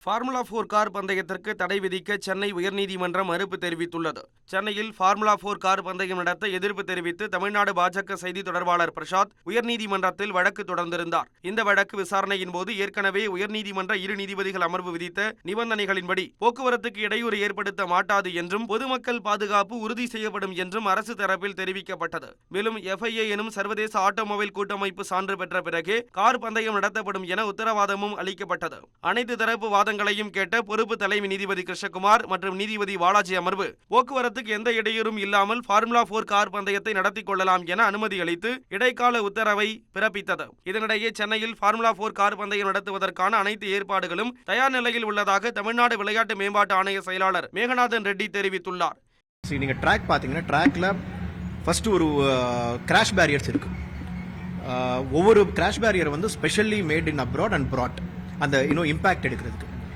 Formula 4 car பந்தயத்திற்கு தடை விதிக்க சென்னை உயர்நீதிமன்றம் மறுப்பு தெரிவித்துள்ளது. சென்னையில் ஃபார்முலா 4 கார் பந்தயம் நடத்த எதிர்ப்பு தெரிவித்து தமிழ்நாடு பாஜக செய்தி தொடர்பாளர் பிரசாத் உயர்நீதிமன்றத்தில் வழக்கு தொடர்ந்திருந்தார். இந்த வழக்கு விசாரணையின் போது ஏற்கனவே உயர்நீதிமன்ற இரு நீதிபதிகள் அமர்வு விதித்த நிபந்தனைகளின்படி போக்குவரத்துக்கு இடையூறு ஏற்படுத்த மாட்டாது என்றும் பொதுமக்கள் பாதுகாப்பு உறுதி செய்யப்படும் என்றும் அரசு தரப்பில் தெரிவிக்கப்பட்டது. மேலும் FIA எனும் சர்வதேச ஆட்டோமொபைல் கூட்டமைப்பு சான்று பெற்ற பிறகே கார் பந்தயம் நடத்தப்படும் என உத்தரவாதமும் அளிக்கப்பட்டது. அனைத்து தரப்பு வாதங்களையும் கேட்ட பொறுப்பு தலைமை நீதிபதி கிருஷ்ணகுமார் மற்றும் நீதிபதி பாலாஜி அமர்வு போக்குவரத்துக்கு எந்த இடையூறும் இல்லாமல் ஃபார்முலா 4 கார் பந்தயத்தை நடத்திக் கொள்ளலாம் என அனுமதி அளித்து இடைக்கால உத்தரவை பிறப்பித்தது. இதனிடையே சென்னையில் ஃபார்முலா 4 கார் பந்தயம் நடத்துவதற்கான அனைத்து ஏற்பாடுகளும் தயார் நிலையில் உள்ளதாக தமிழ்நாடு விளையாட்டு மேம்பாட்டு ஆணைய செயலாளர் மேகநாதன் ரெட்டி தெரிவித்துள்ளார். நீங்க ட்ராக் பாத்தீங்கன்னா ட்ராக்ல ஃபர்ஸ்ட் ஒரு கிராஷ் பேரியர்ஸ் இருக்கு. ஒவ்வொரு கிராஷ் பேரியர் வந்து specially made in abroad and brought அந்த இம்பாக்ட் எடுக்கிறதுக்கு